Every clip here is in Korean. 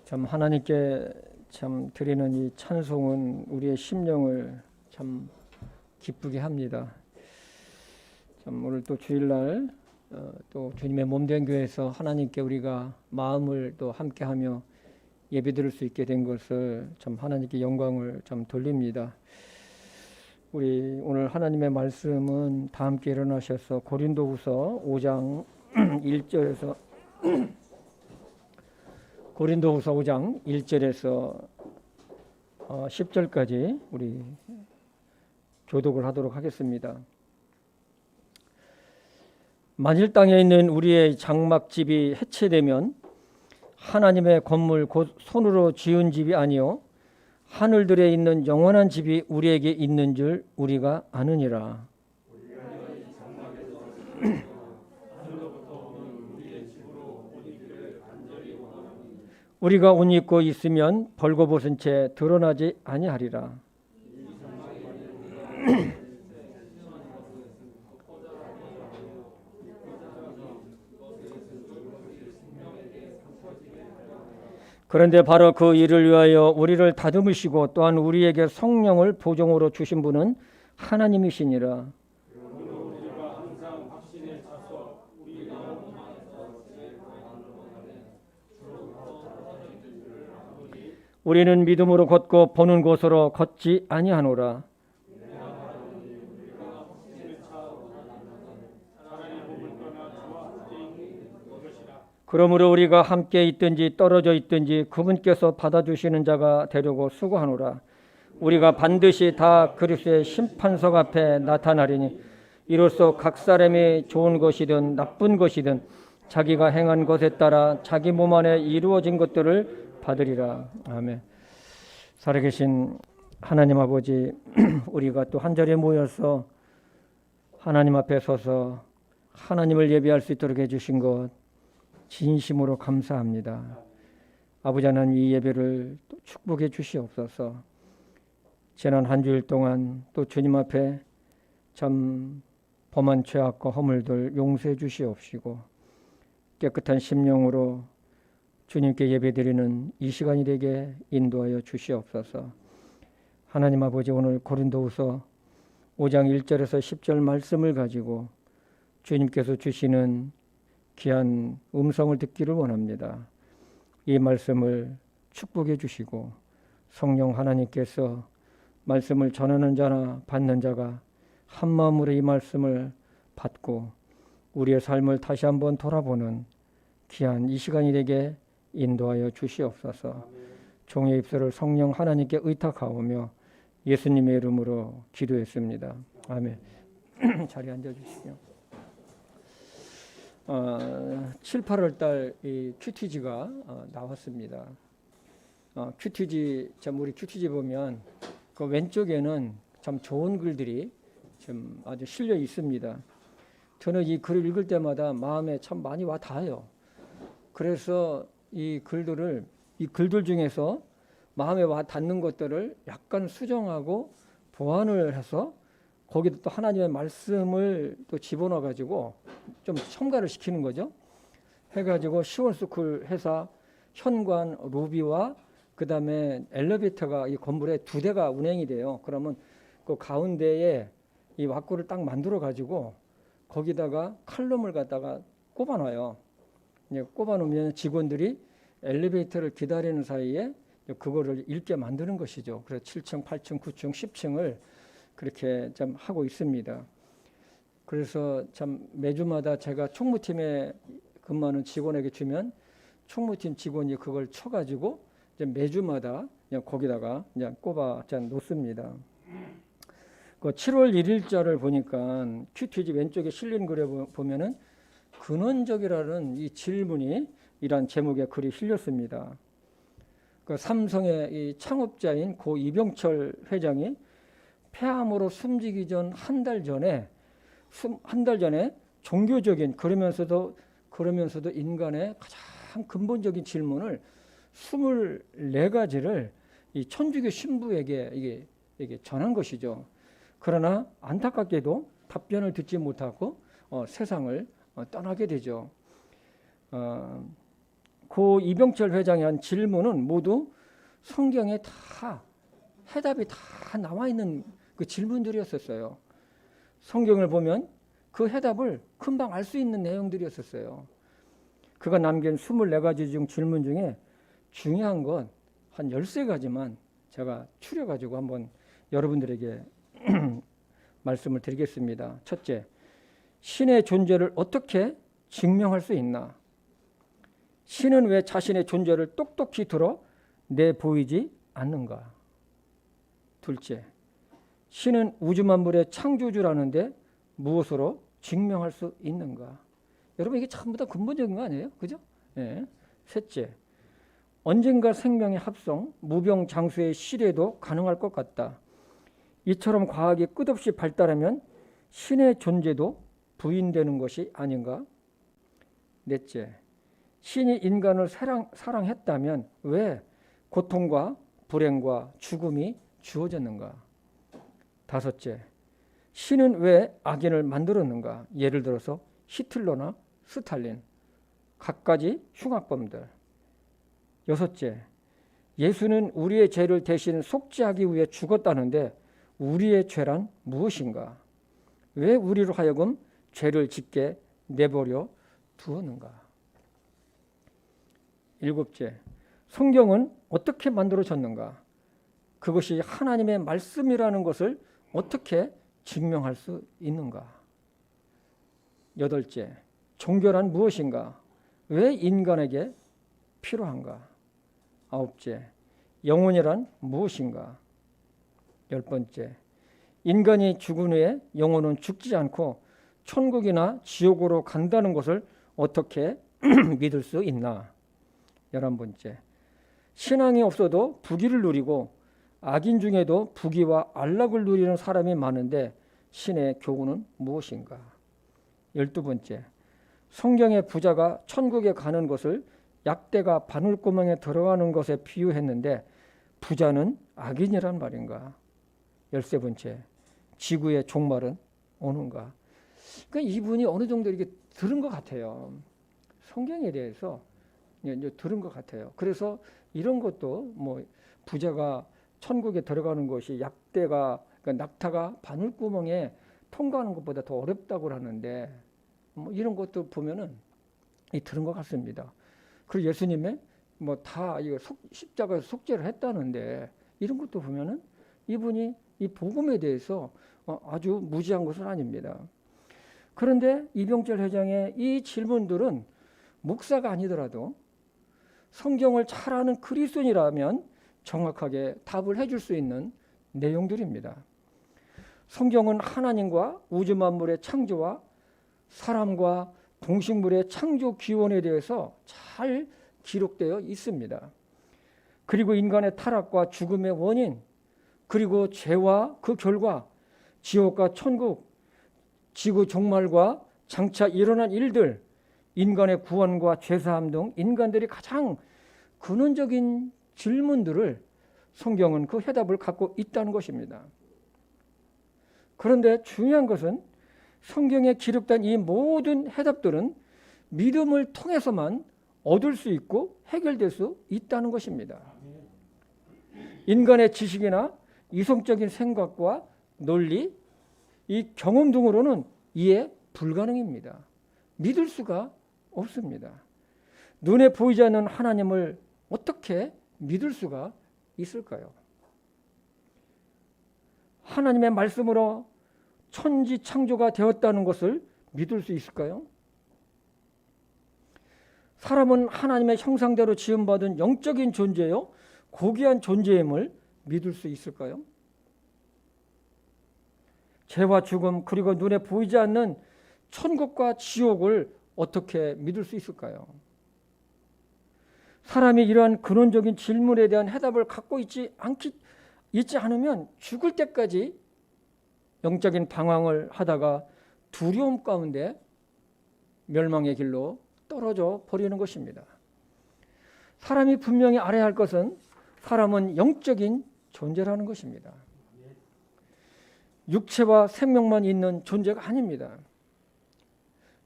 참 하나님께 참 드리는 이 찬송은 우리의 심령을 참 기쁘게 합니다. 참 오늘 또 주일날 또 주님의 몸된 교회에서 하나님께 우리가 마음을 또 함께하며 예배드릴 수 있게 된 것을 참 하나님께 영광을 참 돌립니다. 우리 오늘 하나님의 말씀은 다 함께 일어나셔서 고린도후서 5장 1절에서 고린도후서 5장 1절에서 10절까지 우리 교독을 하도록 하겠습니다. 만일 땅에 있는 우리의 장막집이 해체되면 하나님의 건물 곧 손으로 지은 집이 아니요 하늘들에 있는 영원한 집이 우리에게 있는 줄 우리가 아느니라. 우리가 옷 입고 있으면 벌거벗은 채 드러나지 아니하리라. 그런데 바로 그 일을 위하여 우리를 다듬으시고 또한 우리에게 성령을 보종으로 주신 분은 하나님이시니라. 우리는 믿음으로 걷고 보는 곳으로 걷지 아니하노라. 그러므로 우리가 함께 있든지 떨어져 있든지 그분께서 받아주시는 자가 되려고 수고하노라. 우리가 반드시 다 그리스도의 심판석 앞에 나타나리니 이로써 각 사람이 좋은 것이든 나쁜 것이든 자기가 행한 것에 따라 자기 몸 안에 이루어진 것들을 받으리라. 아멘. 살아계신 하나님 아버지, 우리가 또 한 자리에 모여서 하나님 앞에 서서 하나님을 예배할 수 있도록 해주신 것 진심으로 감사합니다. 아버지 하나님, 이 예배를 또 축복해 주시옵소서. 지난 한 주일 동안 또 주님 앞에 참 범한 죄악과 허물들 용서해 주시옵시고 깨끗한 심령으로 주님께 예배드리는 이 시간이 되게 인도하여 주시옵소서. 하나님 아버지, 오늘 고린도후서 5장 1절에서 10절 말씀을 가지고 주님께서 주시는 귀한 음성을 듣기를 원합니다. 이 말씀을 축복해 주시고 성령 하나님께서 말씀을 전하는 자나 받는 자가 한 마음으로 이 말씀을 받고 우리의 삶을 다시 한번 돌아보는 귀한 이 시간이 되게 인도하여 주시옵소서. 종의 입술을 성령 하나님께 의탁하오며 예수님의 이름으로 기도했습니다. 아멘. 자리에 앉아주시죠. 7, 8월 달 이 큐티지가 나왔습니다. 큐티지, 참 우리 큐티지 보면 그 왼쪽에는 참 좋은 글들이 좀 아주 실려 있습니다. 저는 이 글을 읽을 때마다 마음에 참 많이 와 닿아요. 그래서 이 글들 중에서 마음에 와 닿는 것들을 약간 수정하고 보완을 해서 거기다 또 하나님의 말씀을 또 집어넣어 가지고 좀 첨가를 시키는 거죠. 해가지고 시원스쿨 회사 현관 로비와 그 다음에 엘리베이터가 이 건물에 2대가 운행이 돼요. 그러면 그 가운데에 이 왁구를 딱 만들어 가지고 거기다가 칼럼을 갖다가 꼽아놔요. 꼽아놓으면 직원들이 엘리베이터를 기다리는 사이에 그거를 읽게 만드는 것이죠. 그래서 7층, 8층, 9층, 10층을 그렇게 좀 하고 있습니다. 그래서 참 매주마다 제가 총무팀에 근무하는 직원에게 주면 총무팀 직원이 그걸 쳐가지고 이제 매주마다 그냥 거기다가 그냥 꼽아 놓습니다. 그 7월 1일자를 보니까 큐티지 왼쪽에 실린 글에 보면은 근원적이라는 이 질문이 이란 제목의 글이 실렸습니다. 그 삼성의 이 창업자인 고 이병철 회장이 폐암으로 숨지기 전 한 달 전에 종교적인 그러면서도 인간의 가장 근본적인 질문을 24가지를 이 천주교 신부에게 이게 전한 것이죠. 그러나 안타깝게도 답변을 듣지 못하고 세상을 떠나게 되죠. 고 이병철 회장이 한 질문은 모두 성경에 다 해답이 다 나와 있는 그 질문들이었었어요. 성경을 보면 그 해답을 금방 알 수 있는 내용들이었었어요. 그가 남긴 24가지 중 질문 중에 중요한 건 한 13가지만 제가 추려가지고 한번 여러분들에게 말씀을 드리겠습니다. 첫째, 신의 존재를 어떻게 증명할 수 있나? 신은 왜 자신의 존재를 똑똑히 들어 내보이지 않는가? 둘째, 신은 우주 만물의 창조주라는데 무엇으로 증명할 수 있는가? 여러분, 이게 전부 다 근본적인 거 아니에요? 그죠? 네. 셋째, 언젠가 생명의 합성, 무병장수의 시대도 가능할 것 같다. 이처럼 과학이 끝없이 발달하면 신의 존재도 부인되는 것이 아닌가? 넷째, 신이 인간을 사랑했다면 왜 고통과 불행과 죽음이 주어졌는가? 다섯째, 신은 왜 악인을 만들었는가? 예를 들어서 히틀러나 스탈린, 갖가지 흉악범들. 여섯째, 예수는 우리의 죄를 대신 속죄하기 위해 죽었다는데 우리의 죄란 무엇인가? 왜 우리로 하여금 죄를 짓게 내버려 두었는가? 일곱째, 성경은 어떻게 만들어졌는가? 그것이 하나님의 말씀이라는 것을 어떻게 증명할 수 있는가? 여덟째, 종교란 무엇인가? 왜 인간에게 필요한가? 아홉째, 영혼이란 무엇인가? 열 번째, 인간이 죽은 후에 영혼은 죽지 않고 천국이나 지옥으로 간다는 것을 어떻게 믿을 수 있나? 11번째, 신앙이 없어도 부귀를 누리고 악인 중에도 부귀와 안락을 누리는 사람이 많은데 신의 교훈은 무엇인가? 12번째, 성경의 부자가 천국에 가는 것을 약대가 바늘구멍에 들어가는 것에 비유했는데 부자는 악인이란 말인가? 13번째, 지구의 종말은 오는가? 그러니까 이분이 어느 정도 이렇게 들은 것 같아요. 성경에 대해서 이제 들은 것 같아요. 그래서 이런 것도 뭐 부자가 천국에 들어가는 것이 약대가, 그러니까 낙타가 바늘구멍에 통과하는 것보다 더 어렵다고 하는데 뭐 이런 것도 보면은 들은 것 같습니다. 그리고 예수님의 뭐 다 이거 십자가에서 속죄를 했다는데 이런 것도 보면은 이분이 이 복음에 대해서 아주 무지한 것은 아닙니다. 그런데 이병철 회장의 이 질문들은 목사가 아니더라도 성경을 잘 아는 그리스도인이라면 정확하게 답을 해줄 수 있는 내용들입니다. 성경은 하나님과 우주 만물의 창조와 사람과 동식물의 창조 기원에 대해서 잘 기록되어 있습니다. 그리고 인간의 타락과 죽음의 원인, 그리고 죄와 그 결과, 지옥과 천국, 지구 종말과 장차 일어난 일들, 인간의 구원과 죄사함 등 인간들이 가장 근원적인 질문들을 성경은 그 해답을 갖고 있다는 것입니다. 그런데 중요한 것은 성경에 기록된 이 모든 해답들은 믿음을 통해서만 얻을 수 있고 해결될 수 있다는 것입니다. 인간의 지식이나 이성적인 생각과 논리, 이 경험 등으로는 이해 불가능입니다. 믿을 수가 없습니다. 눈에 보이지 않는 하나님을 어떻게 믿을 수가 있을까요? 하나님의 말씀으로 천지 창조가 되었다는 것을 믿을 수 있을까요? 사람은 하나님의 형상대로 지음받은 영적인 존재요, 고귀한 존재임을 믿을 수 있을까요? 죄와 죽음, 그리고 눈에 보이지 않는 천국과 지옥을 어떻게 믿을 수 있을까요? 사람이 이러한 근원적인 질문에 대한 해답을 갖고 있지 않으면 죽을 때까지 영적인 방황을 하다가 두려움 가운데 멸망의 길로 떨어져 버리는 것입니다. 사람이 분명히 알아야 할 것은 사람은 영적인 존재라는 것입니다. 육체와 생명만 있는 존재가 아닙니다.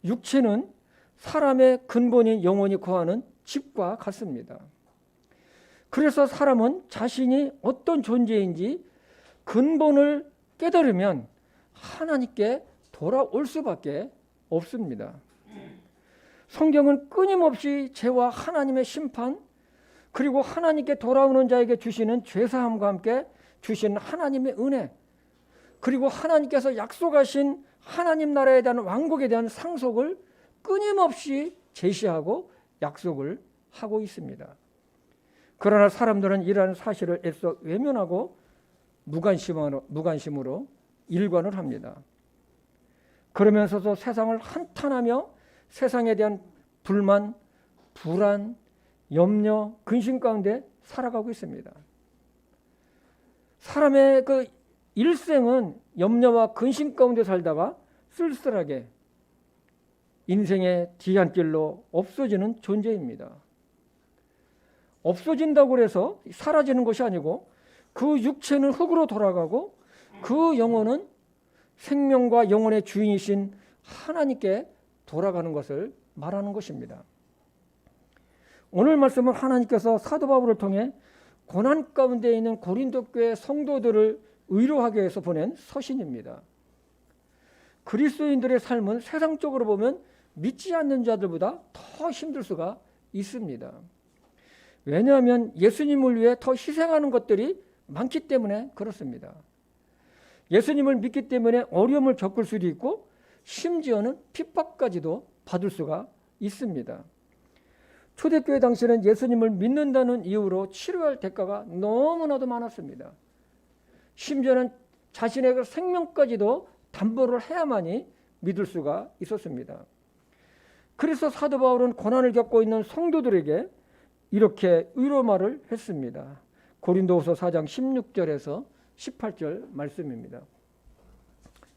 육체는 사람의 근본인 영혼이 거하는 집과 같습니다. 그래서 사람은 자신이 어떤 존재인지 근본을 깨달으면 하나님께 돌아올 수밖에 없습니다. 성경은 끊임없이 죄와 하나님의 심판, 그리고 하나님께 돌아오는 자에게 주시는 죄사함과 함께 주신 하나님의 은혜, 그리고 하나님께서 약속하신 하나님 나라에 대한 왕국에 대한 상속을 끊임없이 제시하고 약속을 하고 있습니다. 그러나 사람들은 이러한 사실을 애써 외면하고 무관심으로 일관을 합니다. 그러면서도 세상을 한탄하며 세상에 대한 불만, 불안, 염려, 근심 가운데 살아가고 있습니다. 사람의 그 일생은 염려와 근심 가운데 살다가 쓸쓸하게 인생의 뒤안길로 없어지는 존재입니다. 없어진다고 해서 사라지는 것이 아니고 그 육체는 흙으로 돌아가고 그 영혼은 생명과 영혼의 주인이신 하나님께 돌아가는 것을 말하는 것입니다. 오늘 말씀은 하나님께서 사도 바울을 통해 고난 가운데 있는 고린도 교회 성도들을 위로하기 위해서 보낸 서신입니다. 그리스도인들의 삶은 세상적으로 보면 믿지 않는 자들보다 더 힘들 수가 있습니다. 왜냐하면 예수님을 위해 더 희생하는 것들이 많기 때문에 그렇습니다. 예수님을 믿기 때문에 어려움을 겪을 수도 있고 심지어는 핍박까지도 받을 수가 있습니다. 초대교회 당시에는 예수님을 믿는다는 이유로 치료할 대가가 너무나도 많았습니다. 심지어는 자신의 그 생명까지도 담보를 해야만이 믿을 수가 있었습니다. 그래서 사도 바울은 고난을 겪고 있는 성도들에게 이렇게 위로 말을 했습니다. 고린도후서 4장 16절에서 18절 말씀입니다.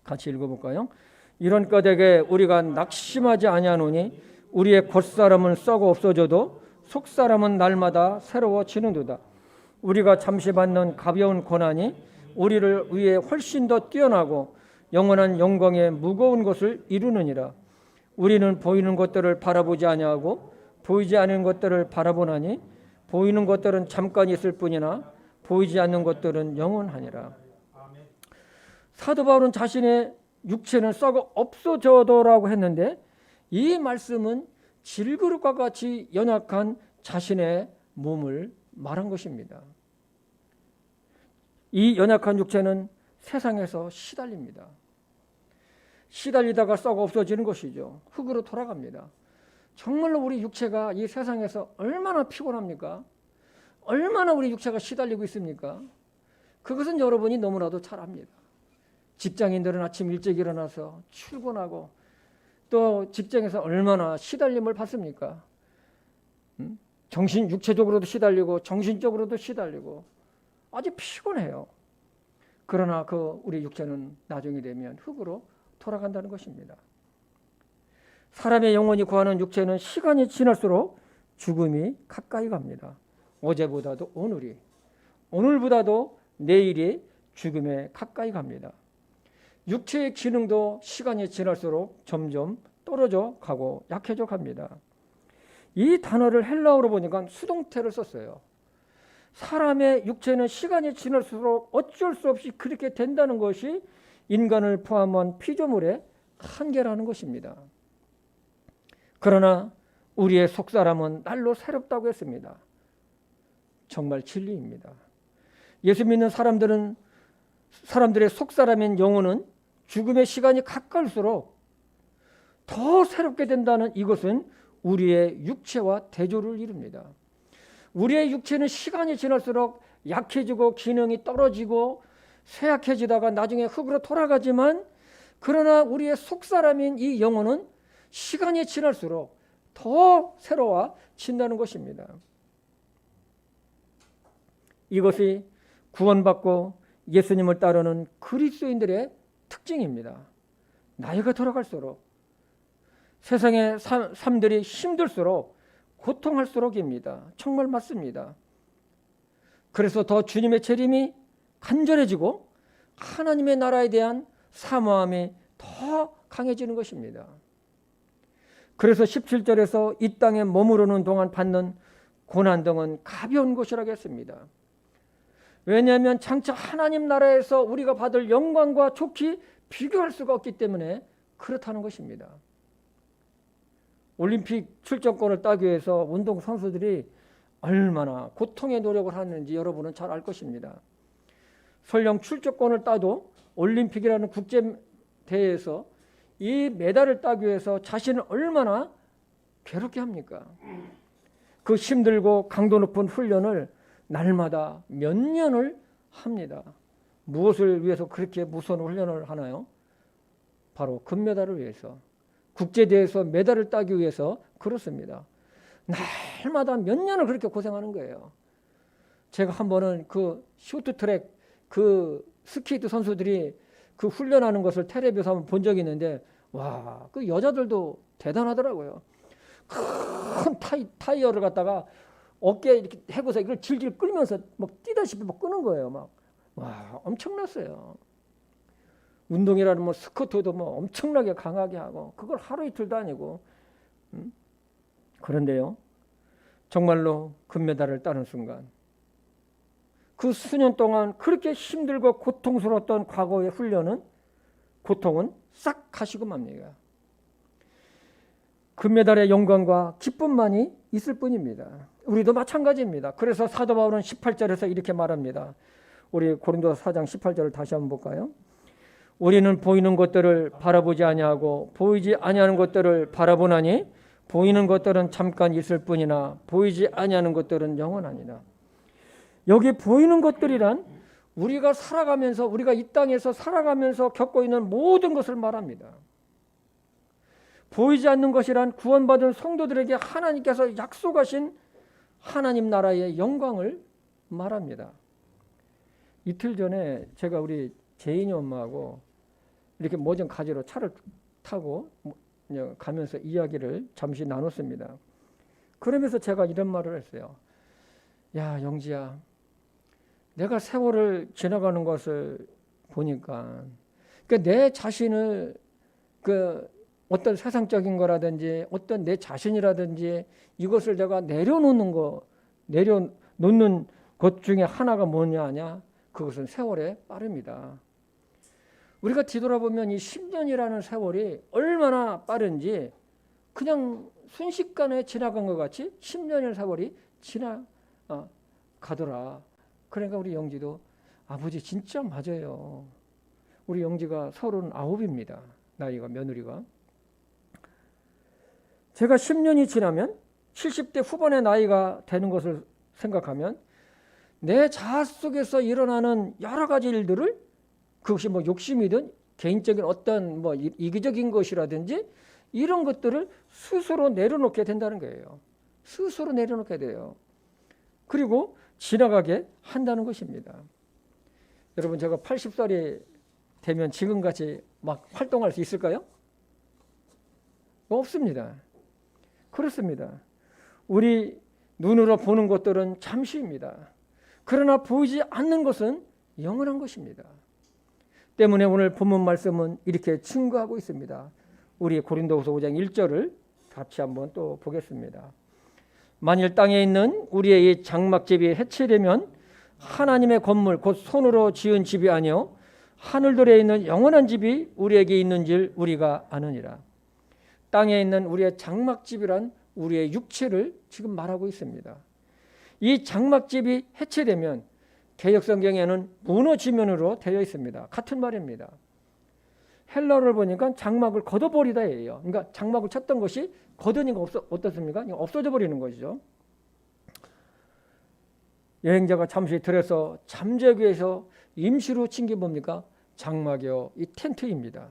같이 읽어볼까요? 이런 까닭에 우리가 낙심하지 아니하노니 우리의 겉사람은 썩어 없어져도 속사람은 날마다 새로워지는도다. 우리가 잠시 받는 가벼운 고난이 우리를 위해 훨씬 더 뛰어나고 영원한 영광의 무거운 것을 이루느니라. 우리는 보이는 것들을 바라보지 아니하고 보이지 않는 것들을 바라보나니 보이는 것들은 잠깐 있을 뿐이나 보이지 않는 것들은 영원하니라. 사도 바울은 자신의 육체는 썩어 없어져도라고 했는데 이 말씀은 질그릇과 같이 연약한 자신의 몸을 말한 것입니다. 이 연약한 육체는 세상에서 시달립니다. 시달리다가 썩어 없어지는 것이죠. 흙으로 돌아갑니다. 정말로 우리 육체가 이 세상에서 얼마나 피곤합니까? 얼마나 우리 육체가 시달리고 있습니까? 그것은 여러분이 너무나도 잘 압니다. 직장인들은 아침 일찍 일어나서 출근하고 또 직장에서 얼마나 시달림을 받습니까? 육체적으로도 시달리고 정신적으로도 시달리고 아주 피곤해요. 그러나 우리 육체는 나중이 되면 흙으로 돌아간다는 것입니다. 사람의 영혼이 구하는 육체는 시간이 지날수록 죽음이 가까이 갑니다. 어제보다도 오늘보다도 내일이 죽음에 가까이 갑니다. 육체의 기능도 시간이 지날수록 점점 떨어져 가고 약해져 갑니다. 이 단어를 헬라어로 보니까 수동태를 썼어요. 사람의 육체는 시간이 지날수록 어쩔 수 없이 그렇게 된다는 것이 인간을 포함한 피조물의 한계라는 것입니다. 그러나 우리의 속사람은 날로 새롭다고 했습니다. 정말 진리입니다. 예수 믿는 사람들의 속사람인 영혼은 죽음의 시간이 가까울수록 더 새롭게 된다는 이것은 우리의 육체와 대조를 이룹니다. 우리의 육체는 시간이 지날수록 약해지고 기능이 떨어지고 쇠약해지다가 나중에 흙으로 돌아가지만 그러나 우리의 속사람인 이 영혼은 시간이 지날수록 더 새로워진다는 것입니다. 이것이 구원받고 예수님을 따르는 그리스도인들의 특징입니다. 나이가 들어갈수록 세상의 삶들이 힘들수록 고통할수록입니다. 정말 맞습니다. 그래서 더 주님의 재림이 간절해지고 하나님의 나라에 대한 사모함이 더 강해지는 것입니다. 그래서 17절에서 이 땅에 머무르는 동안 받는 고난 등은 가벼운 것이라고 했습니다. 왜냐하면 장차 하나님 나라에서 우리가 받을 영광과 좋게 비교할 수가 없기 때문에 그렇다는 것입니다. 올림픽 출전권을 따기 위해서 운동선수들이 얼마나 고통의 노력을 하는지 여러분은 잘 알 것입니다. 설령 출전권을 따도 올림픽이라는 국제대회에서 이 메달을 따기 위해서 자신을 얼마나 괴롭게 합니까? 그 힘들고 강도 높은 훈련을 날마다 몇 년을 합니다. 무엇을 위해서 그렇게 무서운 훈련을 하나요? 바로 금메달을 위해서, 국제대회에서 메달을 따기 위해서 그렇습니다. 날마다 몇 년을 그렇게 고생하는 거예요. 제가 한 번은 그 쇼트트랙 그 스케이트 선수들이 그 훈련하는 것을 텔레비에서 한번 본 적이 있는데, 와, 그 여자들도 대단하더라고요. 큰 타이어를 갖다가 어깨에 이렇게 해고서 이걸 질질 끌면서 막 뛰다시피 막 끄는 거예요. 막, 와, 엄청났어요. 운동이라는 뭐 스쿼트도 뭐 엄청나게 강하게 하고 그걸 하루 이틀도 아니고. 그런데요, 정말로 금메달을 따는 순간 그 수년 동안 그렇게 힘들고 고통스러웠던 과거의 훈련은, 고통은 싹 가시고 맙니다. 금메달의 영광과 기쁨만이 있을 뿐입니다. 우리도 마찬가지입니다. 그래서 사도 바울은 18절에서 이렇게 말합니다. 우리 고린도서 4장 18절을 다시 한번 볼까요? 우리는 보이는 것들을 바라보지 아니하고 보이지 아니하는 것들을 바라보나니 보이는 것들은 잠깐 있을 뿐이나 보이지 아니하는 것들은 영원하니라. 여기 보이는 것들이란 우리가 살아가면서, 우리가 이 땅에서 살아가면서 겪고 있는 모든 것을 말합니다. 보이지 않는 것이란 구원받은 성도들에게 하나님께서 약속하신 하나님 나라의 영광을 말합니다. 이틀 전에 제가 우리 제인이 엄마하고 이렇게 뭐 좀 가지러 차를 타고 가면서 이야기를 잠시 나눴습니다. 그러면서 제가 이런 말을 했어요. 야, 영지야, 내가 세월을 지나가는 것을 보니까 내 자신을 어떤 세상적인 거라든지 어떤 내 자신이라든지 이것을 내가 내려놓는 것 중에 하나가 뭐냐 하냐? 그것은 세월의 빠름이다. 우리가 뒤돌아보면 이 10년이라는 세월이 얼마나 빠른지 그냥 순식간에 지나간 것 같이 10년의 세월이 지나가더라. 그러니까 우리 영지도 아버지 진짜 맞아요. 우리 영지가 39입니다. 나이가, 며느리가. 제가 10년이 지나면 70대 후반의 나이가 되는 것을 생각하면 내 자아 속에서 일어나는 여러 가지 일들을, 그것이 뭐 욕심이든 개인적인 어떤 뭐 이기적인 것이라든지 이런 것들을 스스로 내려놓게 된다는 거예요. 스스로 내려놓게 돼요. 그리고 지나가게 한다는 것입니다. 여러분, 제가 80살이 되면 지금같이 막 활동할 수 있을까요? 없습니다. 그렇습니다. 우리 눈으로 보는 것들은 잠시입니다. 그러나 보이지 않는 것은 영원한 것입니다. 때문에 오늘 본문 말씀은 이렇게 증거하고 있습니다. 우리 고린도후서 5장 1절을 같이 한번 또 보겠습니다. 만일 땅에 있는 우리의 이 장막집이 해체되면 하나님의 건물 곧 손으로 지은 집이 아니요 하늘들에 있는 영원한 집이 우리에게 있는 줄 우리가 아느니라. 땅에 있는 우리의 장막집이란 우리의 육체를 지금 말하고 있습니다. 이 장막집이 해체되면 개역성경에는 무너지면으로 되어 있습니다. 같은 말입니다. 헬라어를 보니까 장막을 걷어버리다예요. 그러니까 장막을 쳤던 것이 걷으니까 어떻습니까? 없어져 버리는 것이죠. 여행자가 잠시 들어서 잠자기 위해서 임시로 친 게 뭡니까? 장막이요, 이 텐트입니다.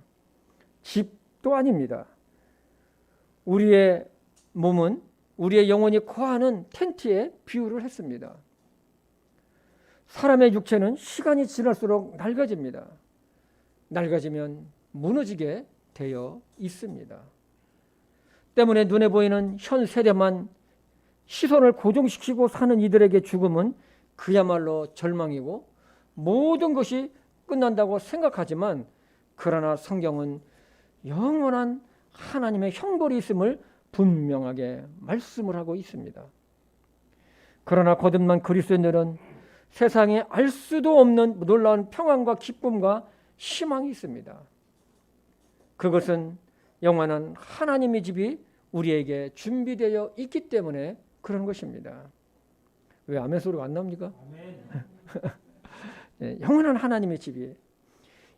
집도 아닙니다. 우리의 몸은 우리의 영혼이 거하는 텐트에 비유를 했습니다. 사람의 육체는 시간이 지날수록 낡아집니다. 낡아지면 무너지게 되어 있습니다. 때문에 눈에 보이는 현 세대만 시선을 고정시키고 사는 이들에게 죽음은 그야말로 절망이고 모든 것이 끝난다고 생각하지만, 그러나 성경은 영원한 하나님의 형벌이 있음을 분명하게 말씀을 하고 있습니다. 그러나 거듭난 그리스도인들은 세상에 알 수도 없는 놀라운 평안과 기쁨과 희망이 있습니다. 그것은 영원한 하나님의 집이 우리에게 준비되어 있기 때문에 그런 것입니다. 왜 아멘 소리가 안 나옵니까? 네, 영원한 하나님의 집이에요.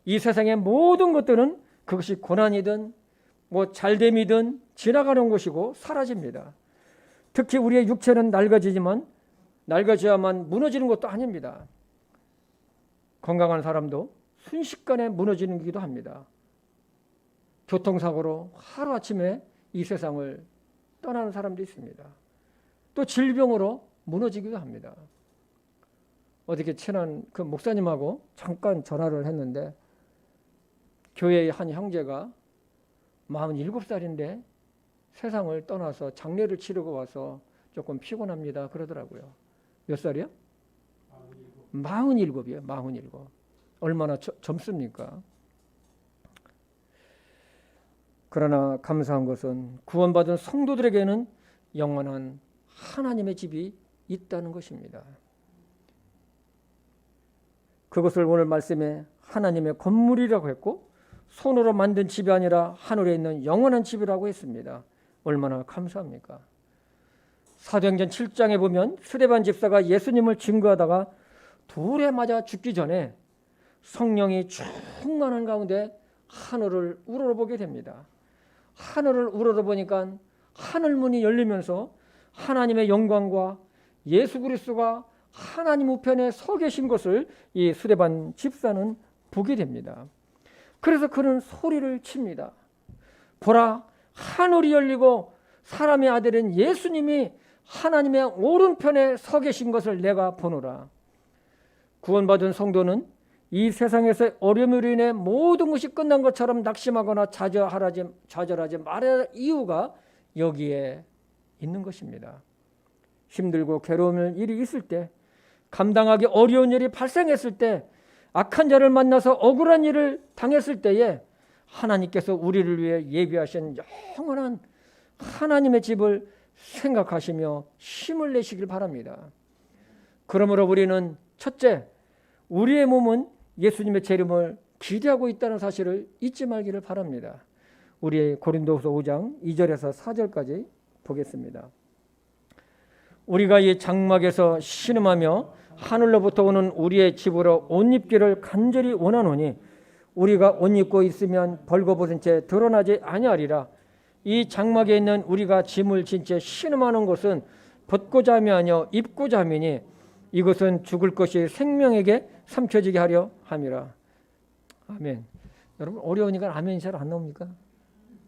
이 세상의 모든 것들은 그것이 고난이든 뭐 잘됨이든 지나가는 것이고 사라집니다. 특히 우리의 육체는 낡아져야만 무너지는 것도 아닙니다. 건강한 사람도 순식간에 무너지는 기도 합니다. 교통사고로 하루아침에 이 세상을 떠나는 사람도 있습니다. 또 질병으로 무너지기도 합니다. 어저께 친한 그 목사님하고 잠깐 전화를 했는데 교회의 한 형제가 47살인데 세상을 떠나서 장례를 치르고 와서 조금 피곤합니다 그러더라고요. 몇 살이요? 47이요. 47. 얼마나 젊습니까? 그러나 감사한 것은 구원받은 성도들에게는 영원한 하나님의 집이 있다는 것입니다. 그것을 오늘 말씀에 하나님의 건물이라고 했고 손으로 만든 집이 아니라 하늘에 있는 영원한 집이라고 했습니다. 얼마나 감사합니까? 사도행전 7장에 보면 스데반 집사가 예수님을 증거하다가 돌에 맞아 죽기 전에 성령이 충만한 가운데 하늘을 우러러보게 됩니다. 하늘을 우러러보니까 하늘문이 열리면서 하나님의 영광과 예수 그리스도가 하나님 우편에 서 계신 것을 이 스데반 집사는 보게 됩니다. 그래서 그는 소리를 칩니다. 보라, 하늘이 열리고 사람의 아들인 예수님이 하나님의 오른편에 서 계신 것을 내가 보노라. 구원받은 성도는 이 세상에서 어려움으로 인해 모든 것이 끝난 것처럼 낙심하거나 좌절하지 말아야 할 이유가 여기에 있는 것입니다. 힘들고 괴로운 일이 있을 때, 감당하기 어려운 일이 발생했을 때, 악한 자를 만나서 억울한 일을 당했을 때에 하나님께서 우리를 위해 예비하신 영원한 하나님의 집을 생각하시며 힘을 내시길 바랍니다. 그러므로 우리는 첫째, 우리의 몸은 예수님의 재림을 기대하고 있다는 사실을 잊지 말기를 바랍니다. 우리 고린도후서 5장 2절에서 4절까지 보겠습니다. 우리가 이 장막에서 신음하며 하늘로부터 오는 우리의 집으로 옷 입기를 간절히 원하노니 우리가 옷 입고 있으면 벌거벗은 채 드러나지 아니하리라. 이 장막에 있는 우리가 짐을 진 채 신음하는 것은 벗고자 함이 아니요 입고자 함이니 이것은 죽을 것이 생명에게 삼켜지게 하려 함이라. 아멘. 여러분 어려우니까 아멘이 잘 안 나옵니까?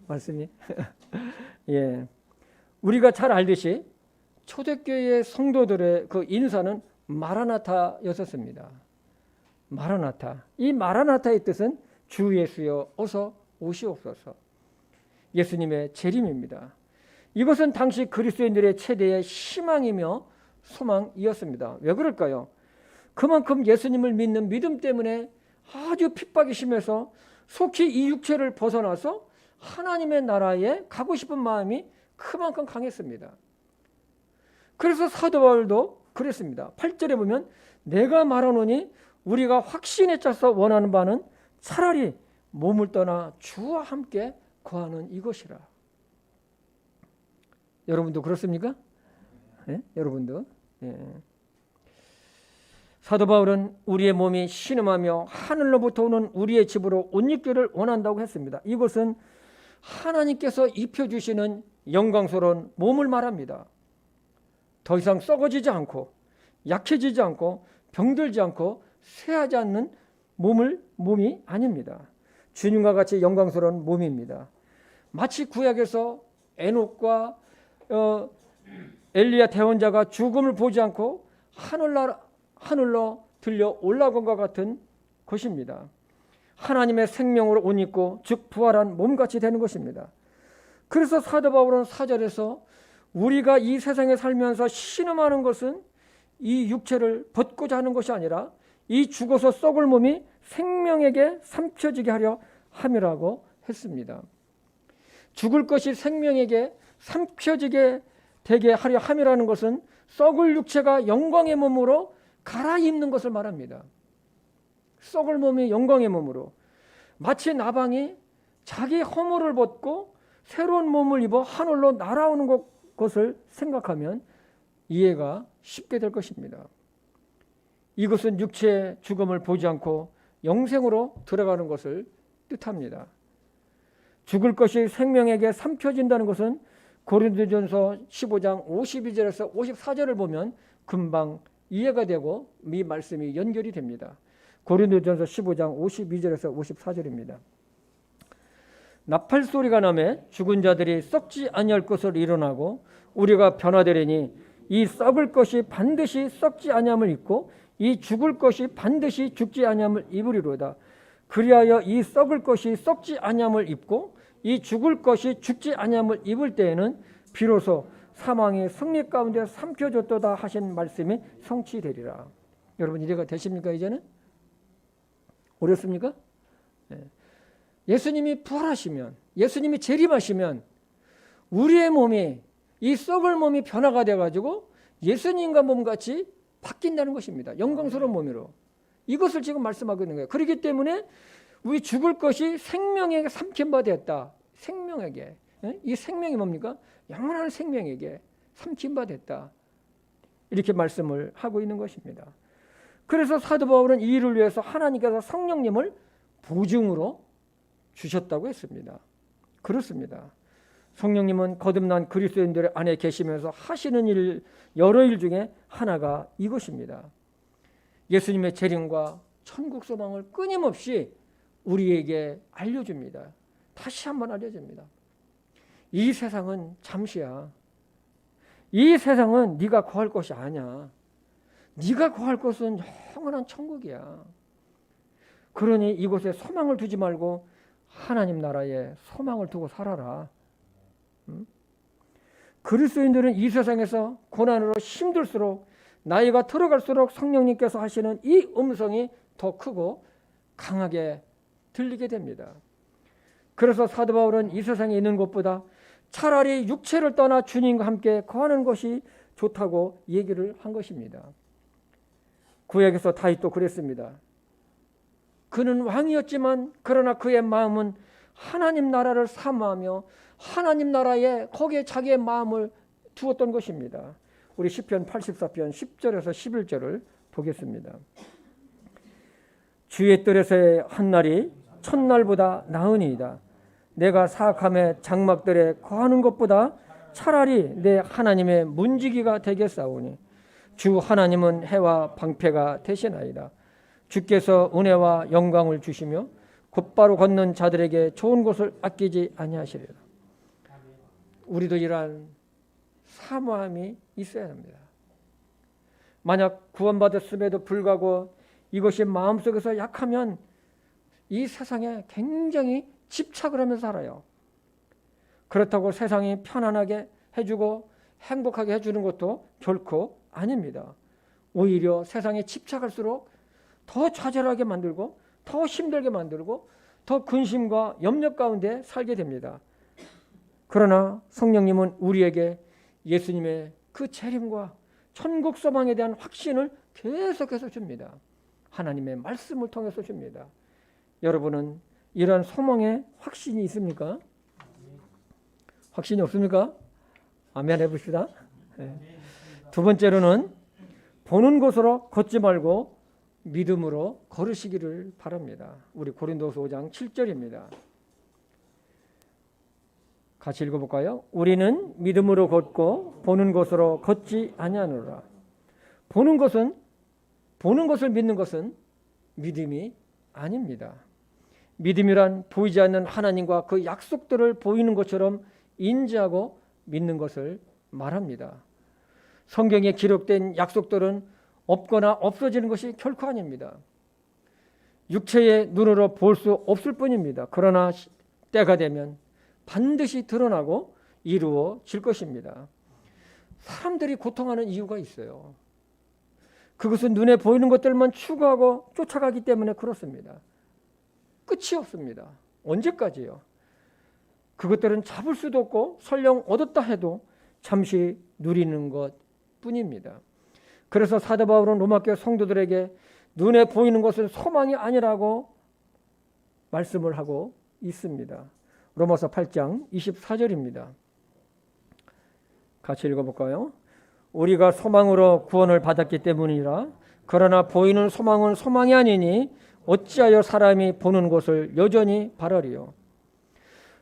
말씀이. 예. 우리가 잘 알듯이 초대교회의 성도들의 그 인사는 마라나타였었습니다. 마라나타. 이 마라나타의 뜻은 주 예수여 어서 오시옵소서. 예수님의 재림입니다. 이것은 당시 그리스도인들의 최대의 희망이며 소망이었습니다. 왜 그럴까요? 그만큼 예수님을 믿는 믿음 때문에 아주 핍박이 심해서 속히 이 육체를 벗어나서 하나님의 나라에 가고 싶은 마음이 그만큼 강했습니다. 그래서 사도 바울도 그랬습니다. 8절에 보면 내가 말하노니 우리가 확신에 차서 원하는 바는 차라리 몸을 떠나 주와 함께 거하는 이것이라. 여러분도 그렇습니까? 네? 여러분도. 예. 사도 바울은 우리의 몸이 신음하며 하늘로부터 오는 우리의 집으로 옷 입기를 원한다고 했습니다. 이것은 하나님께서 입혀주시는 영광스러운 몸을 말합니다. 더 이상 썩어지지 않고 약해지지 않고 병들지 않고 쇠하지 않는 몸이 아닙니다. 주님과 같이 영광스러운 몸입니다. 마치 구약에서 에녹과 엘리야 대원자가 죽음을 보지 않고 하늘로 들려 올라간 것과 같은 것입니다. 하나님의 생명으로 옷 입고 즉 부활한 몸같이 되는 것입니다. 그래서 사도 바울은 4절에서 우리가 이 세상에 살면서 신음하는 것은 이 육체를 벗고자 하는 것이 아니라 이 죽어서 썩을 몸이 생명에게 삼켜지게 하려 함이라고 했습니다. 죽을 것이 생명에게 삼켜지게 되게 하려 함이라는 것은 썩을 육체가 영광의 몸으로 갈아입는 것을 말합니다. 썩을 몸이 영광의 몸으로, 마치 나방이 자기 허물을 벗고 새로운 몸을 입어 하늘로 날아오는 것을 생각하면 이해가 쉽게 될 것입니다. 이것은 육체의 죽음을 보지 않고 영생으로 들어가는 것을 뜻합니다. 죽을 것이 생명에게 삼켜진다는 것은 고린도전서 15장 52절에서 54절을 보면 금방 이해가 되고 이 말씀이 연결이 됩니다. 고린도전서 15장 52절에서 54절입니다. 나팔 소리가 나매 죽은 자들이 썩지 아니할 것을 일어나고 우리가 변화되리니 이 썩을 것이 반드시 썩지 아니함을 입고 이 죽을 것이 반드시 죽지 아니함을 입으리로다. 그리하여 이 썩을 것이 썩지 아니함을 입고 이 죽을 것이 죽지 아니함을 입을 때에는 비로소 사망이 승리 가운데 삼켜졌도다 하신 말씀이 성취되리라. 여러분 이해가 되십니까? 이제는 어렵습니까? 네. 예수님이 부활하시면, 예수님이 재림하시면 우리의 몸이, 이 썩을 몸이 변화가 돼가지고 예수님과 몸같이 바뀐다는 것입니다. 영광스러운 몸으로. 이것을 지금 말씀하고 있는 거예요. 그렇기 때문에 우리 죽을 것이 생명에게 삼킴바 됐다. 생명에게. 이 생명이 뭡니까? 영원한 생명에게 삼킴바 됐다. 이렇게 말씀을 하고 있는 것입니다. 그래서 사도 바울은 이 일을 위해서 하나님께서 성령님을 보증으로 주셨다고 했습니다. 그렇습니다. 성령님은 거듭난 그리스도인들 안에 계시면서 하시는 일, 여러 일 중에 하나가 이것입니다. 예수님의 재림과 천국 소망을 끊임없이 우리에게 알려줍니다. 다시 한번 알려줍니다. 이 세상은 잠시야. 이 세상은 네가 거할 것이 아니야. 네가 거할 것은 영원한 천국이야. 그러니 이곳에 소망을 두지 말고 하나님 나라에 소망을 두고 살아라. 그리스도인들은 이 세상에서 고난으로 힘들수록 나이가 들어갈수록 성령님께서 하시는 이 음성이 더 크고 강하게 들리게 됩니다. 그래서 사도 바울은 이 세상에 있는 것보다 차라리 육체를 떠나 주님과 함께 거하는 것이 좋다고 얘기를 한 것입니다. 구약에서 다윗도 그랬습니다. 그는 왕이었지만 그러나 그의 마음은 하나님 나라를 사모하며 하나님 나라에 거기에 자기의 마음을 두었던 것입니다. 우리 시편 84편 10절에서 11절을 보겠습니다. 주의 뜰에서의 한 날이 첫날보다 나으니이다. 내가 사악함의 장막들에 거하는 것보다 차라리 내 하나님의 문지기가 되겠사오니 주 하나님은 해와 방패가 되시나이다. 주께서 은혜와 영광을 주시며 곧바로 걷는 자들에게 좋은 것을 아끼지 아니하시리라. 우리도 이러한 사모함이 있어야 합니다. 만약 구원받았음에도 불구하고 이것이 마음속에서 약하면 이 세상에 굉장히 집착을 하면서 살아요. 그렇다고 세상이 편안하게 해주고 행복하게 해주는 것도 결코 아닙니다. 오히려 세상에 집착할수록 더 좌절하게 만들고 더 힘들게 만들고 더 근심과 염려 가운데 살게 됩니다. 그러나 성령님은 우리에게 예수님의 그 재림과 천국 소망에 대한 확신을 계속해서 줍니다. 하나님의 말씀을 통해서 줍니다. 여러분은 이러한 소망의 확신이 있습니까? 확신이 없습니까? 아멘 해봅시다. 네. 두 번째로는 보는 것으로 걷지 말고 믿음으로 걸으시기를 바랍니다. 우리 고린도서 5장 7절입니다. 같이 읽어볼까요? 우리는 믿음으로 걷고 보는 것으로 걷지 아니하노라. 보는 것을 믿는 것은 믿음이 아닙니다. 믿음이란 보이지 않는 하나님과 그 약속들을 보이는 것처럼 인지하고 믿는 것을 말합니다. 성경에 기록된 약속들은 없거나 없어지는 것이 결코 아닙니다. 육체의 눈으로 볼 수 없을 뿐입니다. 그러나 때가 되면 반드시 드러나고 이루어질 것입니다. 사람들이 고통하는 이유가 있어요. 그것은 눈에 보이는 것들만 추구하고 쫓아가기 때문에 그렇습니다. 끝이 없습니다. 언제까지요? 그것들은 잡을 수도 없고 설령 얻었다 해도 잠시 누리는 것 뿐입니다. 그래서 사도 바울은 로마교회 성도들에게 눈에 보이는 것은 소망이 아니라고 말씀을 하고 있습니다. 로마서 8장 24절입니다. 같이 읽어볼까요? 우리가 소망으로 구원을 받았기 때문이라. 그러나 보이는 소망은 소망이 아니니 어찌하여 사람이 보는 것을 여전히 바라리요.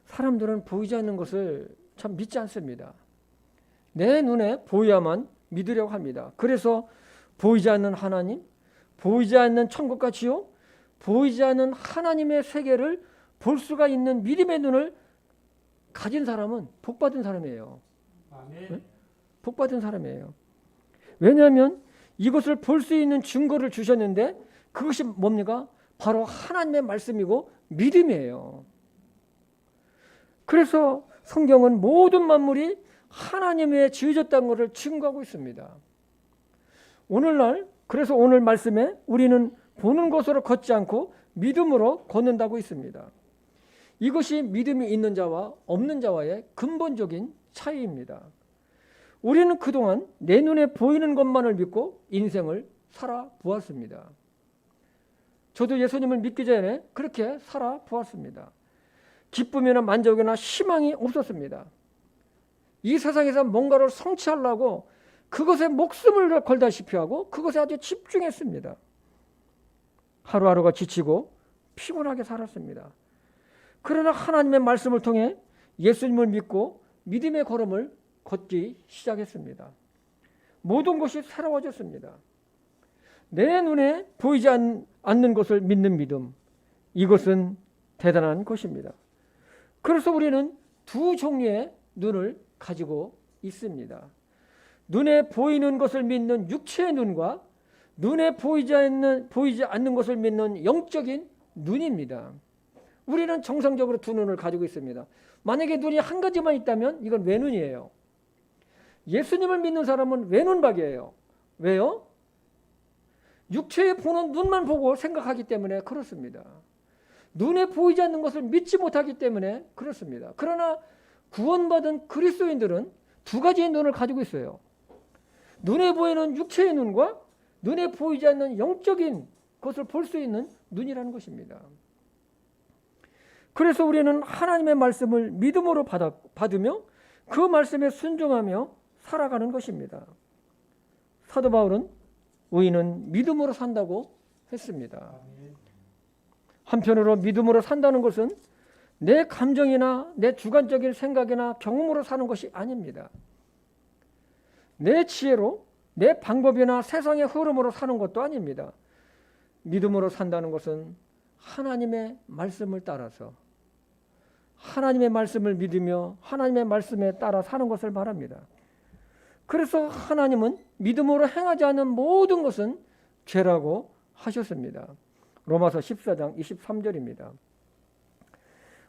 사람들은 보이지 않는 것을 참 믿지 않습니다. 내 눈에 보여야만 믿으려고 합니다. 그래서 보이지 않는 하나님, 보이지 않는 천국과 지옥, 보이지 않는 하나님의 세계를 볼 수가 있는 믿음의 눈을 가진 사람은 복받은 사람이에요. 네? 복받은 사람이에요. 왜냐하면 이것을 볼 수 있는 증거를 주셨는데 그것이 뭡니까? 바로 하나님의 말씀이고 믿음이에요. 그래서 성경은 모든 만물이 하나님의 지어졌다는 것을 증거하고 있습니다. 오늘날 그래서 오늘 말씀에 우리는 보는 것으로 걷지 않고 믿음으로 걷는다고 있습니다. 이것이 믿음이 있는 자와 없는 자와의 근본적인 차이입니다. 우리는 그동안 내 눈에 보이는 것만을 믿고 인생을 살아보았습니다. 저도 예수님을 믿기 전에 그렇게 살아보았습니다. 기쁨이나 만족이나 희망이 없었습니다. 이 세상에서 뭔가를 성취하려고 그것에 목숨을 걸다시피 하고 그것에 아주 집중했습니다. 하루하루가 지치고 피곤하게 살았습니다. 그러나 하나님의 말씀을 통해 예수님을 믿고 믿음의 걸음을 걷기 시작했습니다. 모든 것이 새로워졌습니다. 내 눈에 보이지 않는 것을 믿는 믿음, 이것은 대단한 것입니다. 그래서 우리는 두 종류의 눈을 가지고 있습니다. 눈에 보이는 것을 믿는 육체의 눈과 눈에 보이지 않는 것을 믿는 영적인 눈입니다. 우리는 정상적으로 두 눈을 가지고 있습니다. 만약에 눈이 한 가지만 있다면 이건 외눈이에요. 예수님을 믿는 사람은 외눈박이에요. 왜요? 육체에 보는 눈만 보고 생각하기 때문에 그렇습니다. 눈에 보이지 않는 것을 믿지 못하기 때문에 그렇습니다. 그러나 구원받은 그리스도인들은 두 가지의 눈을 가지고 있어요. 눈에 보이는 육체의 눈과 눈에 보이지 않는 영적인 것을 볼 수 있는 눈이라는 것입니다. 그래서 우리는 하나님의 말씀을 믿음으로 받으며 그 말씀에 순종하며 살아가는 것입니다. 사도 바울은 의인은 믿음으로 산다고 했습니다. 한편으로 믿음으로 산다는 것은 내 감정이나 내 주관적인 생각이나 경험으로 사는 것이 아닙니다. 내 지혜로 내 방법이나 세상의 흐름으로 사는 것도 아닙니다. 믿음으로 산다는 것은 하나님의 말씀을 따라서 하나님의 말씀을 믿으며 하나님의 말씀에 따라 사는 것을 말합니다. 그래서 하나님은 믿음으로 행하지 않는 모든 것은 죄라고 하셨습니다. 로마서 14장 23절입니다.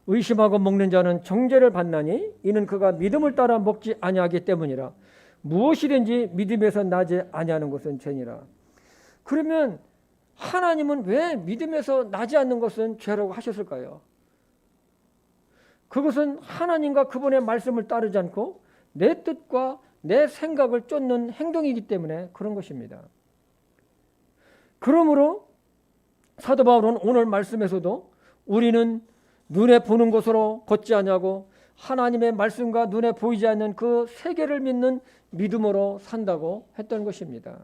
의심하고 먹는 자는 정죄를 받나니 이는 그가 믿음을 따라 먹지 아니하기 때문이라. 무엇이든지 믿음에서 나지 아니하는 것은 죄니라. 그러면 하나님은 왜 믿음에서 나지 않는 것은 죄라고 하셨을까요? 그것은 하나님과 그분의 말씀을 따르지 않고 내 뜻과 내 생각을 쫓는 행동이기 때문에 그런 것입니다. 그러므로 사도 바울은 오늘 말씀에서도 우리는 눈에 보는 것으로 걷지 아니하고 하나님의 말씀과 눈에 보이지 않는 그 세계를 믿는 믿음으로 산다고 했던 것입니다.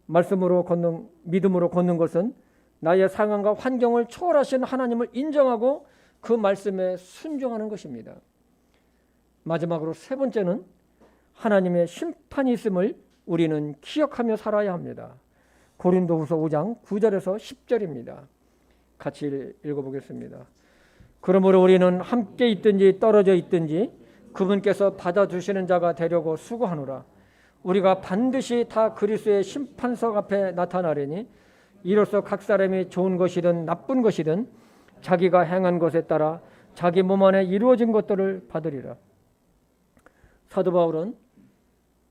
말씀으로 걷는, 믿음으로 걷는 것은 나의 상황과 환경을 초월하신 하나님을 인정하고 그 말씀에 순종하는 것입니다. 마지막으로 세 번째는 하나님의 심판이 있음을 우리는 기억하며 살아야 합니다. 고린도후서 5장 9절에서 10절입니다. 같이 읽어보겠습니다. 그러므로 우리는 함께 있든지 떨어져 있든지 그분께서 받아주시는 자가 되려고 수고하노라. 우리가 반드시 다 그리스도의 심판석 앞에 나타나려니 이로써 각 사람이 좋은 것이든 나쁜 것이든 자기가 행한 것에 따라 자기 몸 안에 이루어진 것들을 받으리라. 사도 바울은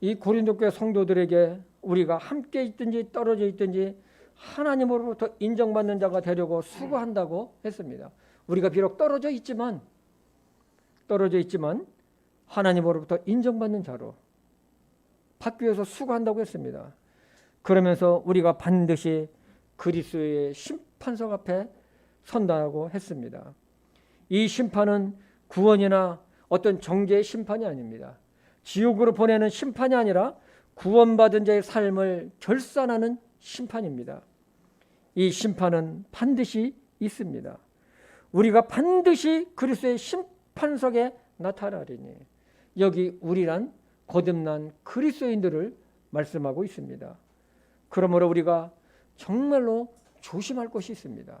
이 고린도 교회 성도들에게 우리가 함께 있든지 떨어져 있든지 하나님으로부터 인정받는 자가 되려고 수고한다고 했습니다. 우리가 비록 떨어져 있지만 떨어져 있지만 하나님으로부터 인정받는 자로 받기 위해서 수고한다고 했습니다. 그러면서 우리가 반드시 그리스도의 심판석 앞에 선다고 했습니다. 이 심판은 구원이나 어떤 정죄의 심판이 아닙니다. 지옥으로 보내는 심판이 아니라 구원받은 자의 삶을 결산하는 심판입니다. 이 심판은 반드시 있습니다. 우리가 반드시 그리스도의 심판석에 나타나리니, 여기 우리란 거듭난 그리스도인들을 말씀하고 있습니다. 그러므로 우리가 정말로 조심할 것이 있습니다.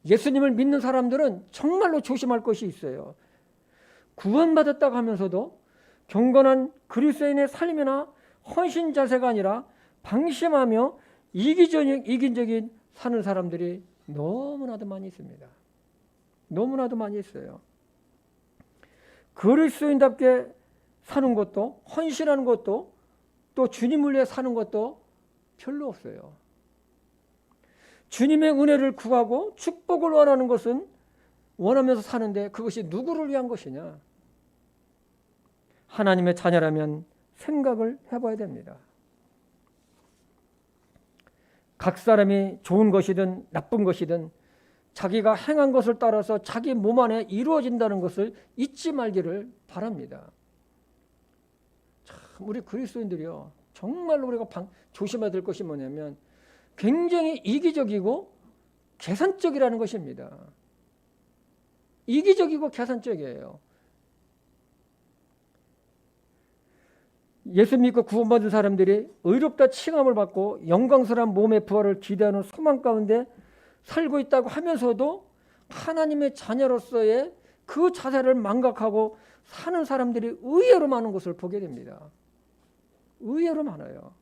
예수님을 믿는 사람들은 정말로 조심할 것이 있어요. 구원받았다고 하면서도 경건한 그리스도인의 삶이나 헌신 자세가 아니라 방심하며 이기적인 사는 사람들이 너무나도 많이 있습니다. 너무나도 많이 있어요. 그리스도인답게 사는 것도, 헌신하는 것도, 또 주님을 위해 사는 것도 별로 없어요. 주님의 은혜를 구하고 축복을 원하는 것은 원하면서 사는데 그것이 누구를 위한 것이냐? 하나님의 자녀라면 생각을 해봐야 됩니다. 각 사람이 좋은 것이든 나쁜 것이든 자기가 행한 것을 따라서 자기 몸 안에 이루어진다는 것을 잊지 말기를 바랍니다. 참 우리 그리스도인들이요, 정말로 우리가 조심해야 될 것이 뭐냐면 굉장히 이기적이고 계산적이라는 것입니다. 이기적이고 계산적이에요. 예수 믿고 구원받은 사람들이 의롭다 칭함을 받고 영광스러운 몸의 부활을 기대하는 소망 가운데 살고 있다고 하면서도 하나님의 자녀로서의 그 자세를 망각하고 사는 사람들이 의외로 많은 것을 보게 됩니다. 의외로 많아요.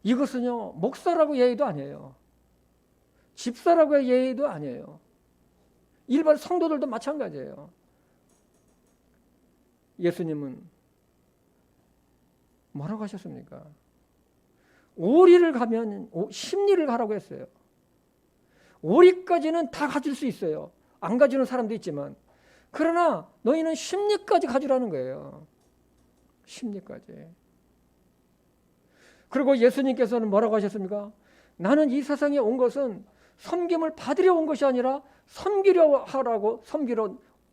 이것은요, 목사라고 예의도 아니에요. 집사라고 예의도 아니에요. 일반 성도들도 마찬가지예요. 예수님은 뭐라고 하셨습니까? 오리를 가면 십리를 가라고 했어요. 오리까지는 다 가질 수 있어요. 안 가지는 사람도 있지만, 그러나 너희는 십리까지 가지라는 거예요. 십리까지. 그리고 예수님께서는 뭐라고 하셨습니까? 나는 이 세상에 온 것은 섬김을 받으려 온 것이 아니라 섬기려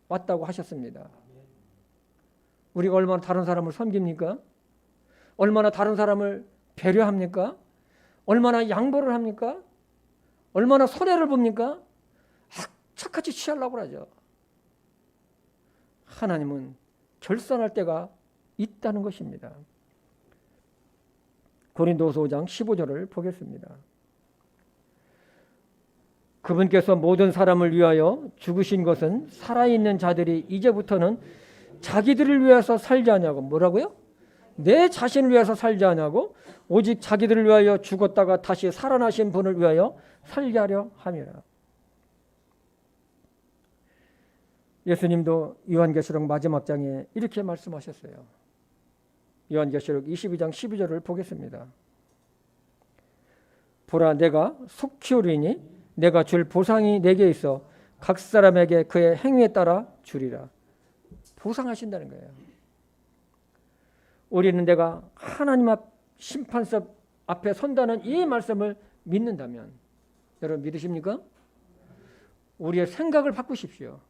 왔다고 하셨습니다. 우리가 얼마나 다른 사람을 섬깁니까? 얼마나 다른 사람을 배려합니까? 얼마나 양보를 합니까? 얼마나 손해를 봅니까? 악착같이 취하려고 하죠. 하나님은 결산할 때가 있다는 것입니다. 고린도서 5장 15절을 보겠습니다. 그분께서 모든 사람을 위하여 죽으신 것은 살아있는 자들이 이제부터는 자기들을 위해서 살지 않냐고. 뭐라고요? 내 자신을 위해서 살지 않냐고, 오직 자기들을 위하여 죽었다가 다시 살아나신 분을 위하여 살게 하려 함이라. 예수님도 요한계시록 마지막 장에 이렇게 말씀하셨어요. 요한계시록 22장 12절을 보겠습니다. 보라, 내가 속히 오리니 내가 줄 보상이 내게 있어 각 사람에게 그의 행위에 따라 주리라. 보상하신다는 거예요. 우리는 내가 하나님 앞 심판석 앞에 선다는 이 말씀을 믿는다면, 여러분 믿으십니까? 우리의 생각을 바꾸십시오.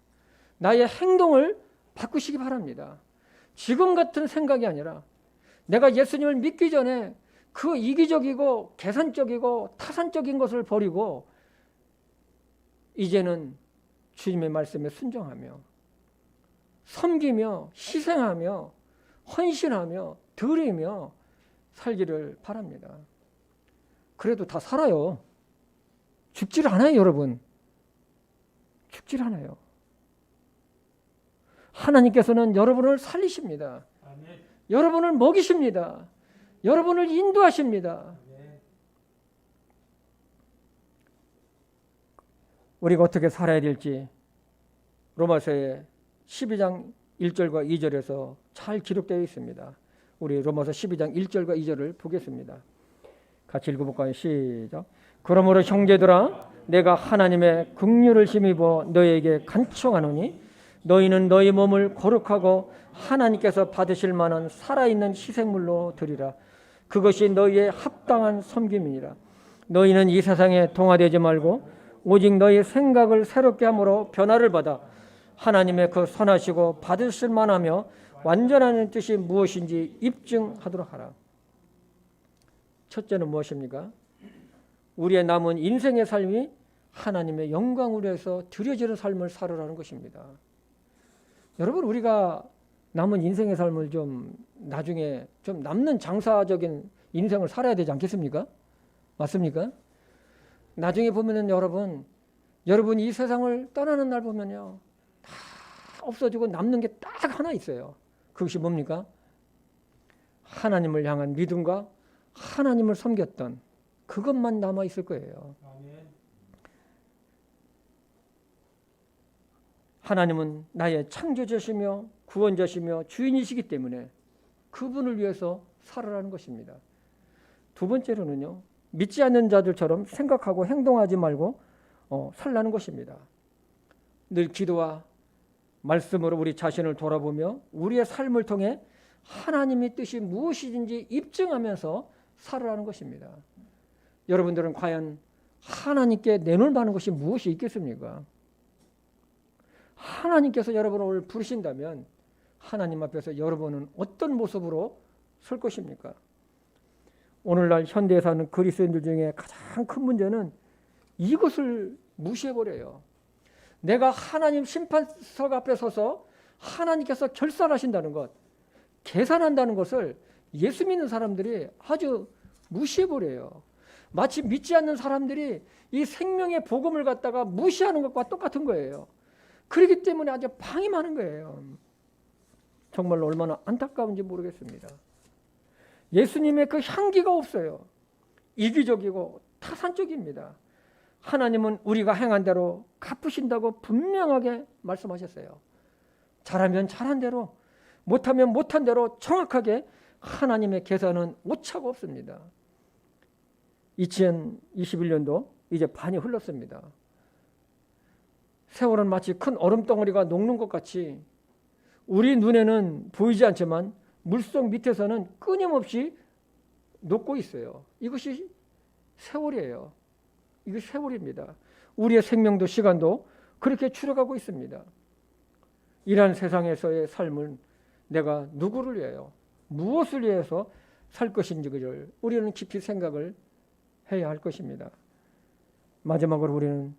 나의 행동을 바꾸시기 바랍니다. 지금 같은 생각이 아니라 내가 예수님을 믿기 전에 그 이기적이고 계산적이고 타산적인 것을 버리고 이제는 주님의 말씀에 순종하며 섬기며 희생하며 헌신하며 드리며 살기를 바랍니다. 그래도 다 살아요. 죽질 않아요, 여러분. 죽질 않아요. 하나님께서는 여러분을 살리십니다. 아멘. 여러분을 먹이십니다. 여러분을 인도하십니다. 아멘. 우리가 어떻게 살아야 될지 로마서의 12장 1절과 2절에서 잘 기록되어 있습니다. 우리 로마서 12장 1절과 2절을 보겠습니다. 같이 읽어볼까요? 시작. 그러므로 형제들아, 내가 하나님의 긍휼을 힘입어 너에게 간청하노니 너희는 너희 몸을 거룩하고 하나님께서 받으실 만한 살아있는 희생물로 드리라. 그것이 너희의 합당한 섬김이니라. 너희는 이 세상에 동화되지 말고 오직 너희 생각을 새롭게 함으로 변화를 받아 하나님의 그 선하시고 받으실 만하며 완전한 뜻이 무엇인지 입증하도록 하라. 첫째는 무엇입니까? 우리의 남은 인생의 삶이 하나님의 영광을 위해서 드려지는 삶을 살으라는 것입니다. 여러분, 우리가 남은 인생의 삶을 좀 나중에 좀 남는 장사적인 인생을 살아야 되지 않겠습니까? 맞습니까? 나중에 보면은 여러분이 이 세상을 떠나는 날 보면요, 다 없어지고 남는 게 딱 하나 있어요. 그것이 뭡니까? 하나님을 향한 믿음과 하나님을 섬겼던 그것만 남아 있을 거예요. 하나님은 나의 창조자시며 구원자시며 주인이시기 때문에 그분을 위해서 살아라는 것입니다. 두 번째로는요, 믿지 않는 자들처럼 생각하고 행동하지 말고 살라는 것입니다. 늘 기도와 말씀으로 우리 자신을 돌아보며 우리의 삶을 통해 하나님의 뜻이 무엇이든지 입증하면서 살아라는 것입니다. 여러분들은 과연 하나님께 내놓을 만한 것이 무엇이 있겠습니까? 하나님께서 여러분을 부르신다면 하나님 앞에서 여러분은 어떤 모습으로 설 것입니까? 오늘날 현대에 사는 그리스도인들 중에 가장 큰 문제는 이것을 무시해버려요. 내가 하나님 심판석 앞에 서서 하나님께서 결산하신다는 것, 계산한다는 것을 예수 믿는 사람들이 아주 무시해버려요. 마치 믿지 않는 사람들이 이 생명의 복음을 갖다가 무시하는 것과 똑같은 거예요. 그렇기 때문에 아주 방임하는 거예요. 정말로 얼마나 안타까운지 모르겠습니다. 예수님의 그 향기가 없어요. 이기적이고 타산적입니다. 하나님은 우리가 행한 대로 갚으신다고 분명하게 말씀하셨어요. 잘하면 잘한 대로, 못하면 못한 대로 정확하게 하나님의 계산은 오차가 없습니다. 2021년도 이제 반이 흘렀습니다. 세월은 마치 큰 얼음덩어리가 녹는 것 같이 우리 눈에는 보이지 않지만 물속 밑에서는 끊임없이 녹고 있어요. 이것이 세월이에요. 이게 세월입니다. 우리의 생명도 시간도 그렇게 줄어가고 있습니다. 이러한 세상에서의 삶은 내가 누구를 위하여 무엇을 위해서 살 것인지를 우리는 깊이 생각을 해야 할 것입니다. 마지막으로 우리는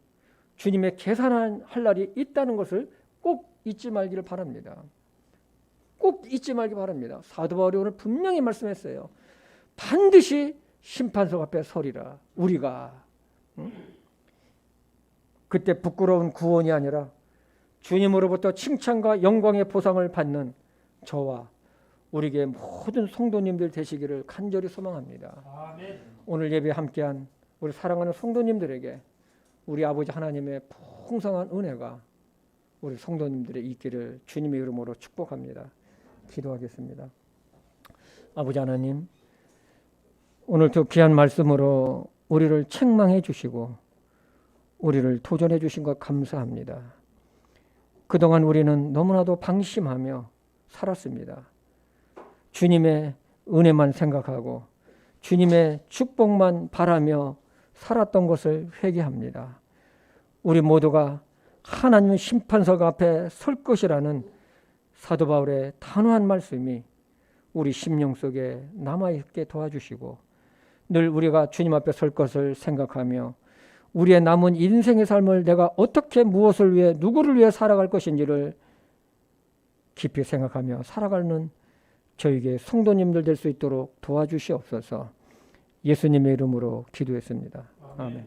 주님의 계산할 날이 있다는 것을 꼭 잊지 말기를 바랍니다. 꼭 잊지 말기 바랍니다. 사도 바울이 오늘 분명히 말씀했어요. 반드시 심판석 앞에 서리라. 우리가 그때 부끄러운 구원이 아니라 주님으로부터 칭찬과 영광의 보상을 받는 저와 우리에게 모든 성도님들 되시기를 간절히 소망합니다. 아멘. 오늘 예배 함께한 우리 사랑하는 성도님들에게 우리 아버지 하나님의 풍성한 은혜가 우리 성도님들에 있기를 주님의 이름으로 축복합니다. 기도하겠습니다. 아버지 하나님, 오늘도 귀한 말씀으로 우리를 책망해 주시고 우리를 도전해 주신 것 감사합니다. 그동안 우리는 너무나도 방심하며 살았습니다. 주님의 은혜만 생각하고 주님의 축복만 바라며 살았던 것을 회개합니다. 우리 모두가 하나님의 심판석 앞에 설 것이라는 사도 바울의 단호한 말씀이 우리 심령 속에 남아있게 도와주시고 늘 우리가 주님 앞에 설 것을 생각하며 우리의 남은 인생의 삶을 내가 어떻게 무엇을 위해 누구를 위해 살아갈 것인지를 깊이 생각하며 살아가는 저에게 성도님들 될 수 있도록 도와주시옵소서. 예수님의 이름으로 기도했습니다. 아멘.